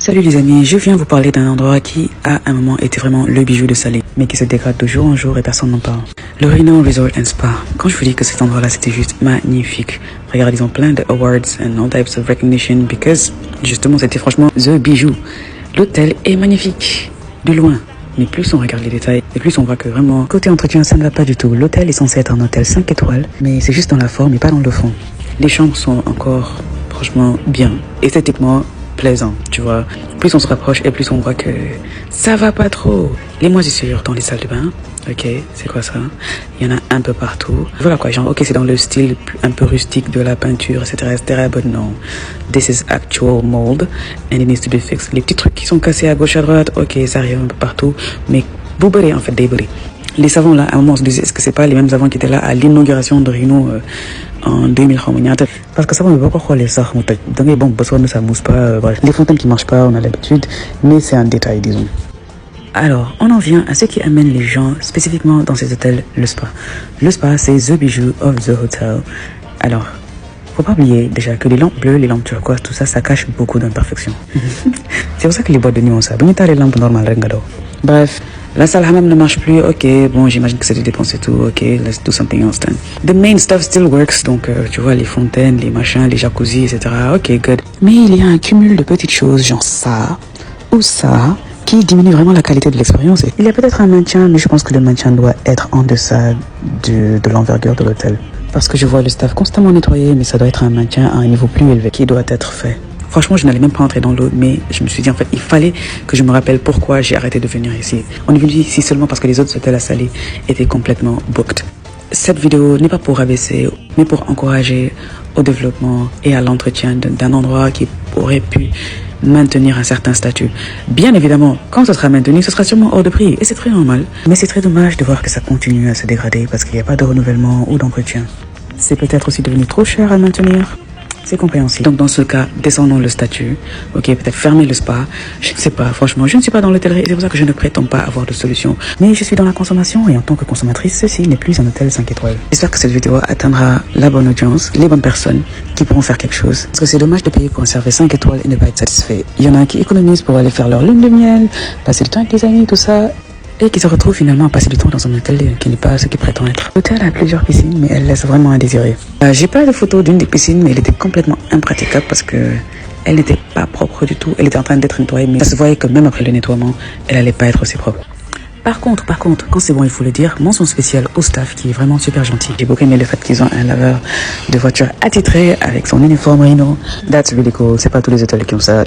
Salut les amis, je viens vous parler d'un endroit qui à un moment était vraiment le bijou de Salé, mais qui se dégrade de jour en jour et personne n'en parle. Le Reno Resort and Spa. Quand je vous dis que cet endroit-là c'était juste magnifique, regardez, ils ont plein de awards and all types of recognition because justement c'était franchement the bijou. L'hôtel est magnifique, de loin. Mais plus on regarde les détails, et plus on voit que vraiment, côté entretien, ça ne va pas du tout. L'hôtel est censé être un hôtel 5 étoiles, mais c'est juste dans la forme et pas dans le fond. Les chambres sont encore, franchement, bien. Esthétiquement, plaisant, tu vois. Plus on se rapproche et plus on voit que ça va pas trop. Les moisissures dans les salles de bain, ok, c'est quoi ça? Il y en a un peu partout. Voilà quoi, genre, ok, c'est dans le style un peu rustique de la peinture, etc., but non. This is actual mold and it needs to be fixed. Les petits trucs qui sont cassés à gauche, à droite, ok, ça arrive un peu partout, mais vous en fait, des bris. Les savons là, à un moment on se disait, est-ce que c'est pas les mêmes savons qui étaient là à l'inauguration de Reno en 2000? Parce que ça, on ne peut pas croire les savons. Bon, besoin ça mousse pas, bref. Les fontaines qui marchent pas, on a l'habitude, mais c'est un détail, disons. Alors, on en vient à ce qui amène les gens, spécifiquement dans ces hôtels, le spa. Le spa, c'est the bijou of the hotel. Alors, faut pas oublier déjà que les lampes bleues, les lampes turquoises, tout ça, ça cache beaucoup d'imperfections. C'est pour ça que les boîtes de nuit ont ça. Bonita les lampes normales, bref. La salle hammam ne marche plus, ok, bon, j'imagine que c'est des dépenses et tout, ok, let's do something else then. The main stuff still works, donc tu vois, les fontaines, les machins, les jacuzzis, etc., ok, good. Mais il y a un cumul de petites choses, genre ça, ou ça, qui diminue vraiment la qualité de l'expérience. Il y a peut-être un maintien, mais je pense que le maintien doit être en deçà de l'envergure de l'hôtel. Parce que je vois le staff constamment nettoyer, mais ça doit être un maintien à un niveau plus élevé qui doit être fait. Franchement, je n'allais même pas entrer dans l'eau, mais je me suis dit, en fait, il fallait que je me rappelle pourquoi j'ai arrêté de venir ici. On est venu ici seulement parce que les autres hôtels à Salé étaient complètement booked. Cette vidéo n'est pas pour rabaisser, mais pour encourager au développement et à l'entretien d'un endroit qui aurait pu maintenir un certain statut. Bien évidemment, quand ce sera maintenu, ce sera sûrement hors de prix, et c'est très normal. Mais c'est très dommage de voir que ça continue à se dégrader parce qu'il n'y a pas de renouvellement ou d'entretien. C'est peut-être aussi devenu trop cher à maintenir. C'est compréhensible. Donc dans ce cas, descendons le statut. Ok, peut-être fermer le spa. Je ne sais pas, franchement, je ne suis pas dans l'hôtellerie. C'est pour ça que je ne prétends pas avoir de solution. Mais je suis dans la consommation et en tant que consommatrice, ceci n'est plus un hôtel 5 étoiles. J'espère que cette vidéo atteindra la bonne audience, les bonnes personnes qui pourront faire quelque chose. Parce que c'est dommage de payer pour un service 5 étoiles et ne pas être satisfait. Il y en a qui économisent pour aller faire leur lune de miel, passer du temps avec les amis, tout ça. Et qui se retrouvent finalement à passer du temps dans un hôtel qui n'est pas ce qu'il prétend être. L'hôtel a plusieurs piscines, mais elle laisse vraiment à désirer. J'ai pas de photo d'une des piscines, mais elle était complètement impraticable parce que elle n'était pas propre du tout. Elle était en train d'être nettoyée, mais ça se voyait que même après le nettoiement, elle allait pas être aussi propre. Par contre, quand c'est bon, il faut le dire, mention spéciale au staff qui est vraiment super gentil. J'ai beaucoup aimé le fait qu'ils ont un laveur de voiture attitré avec son uniforme Reno. That's really cool. C'est pas tous les hôtels qui ont ça.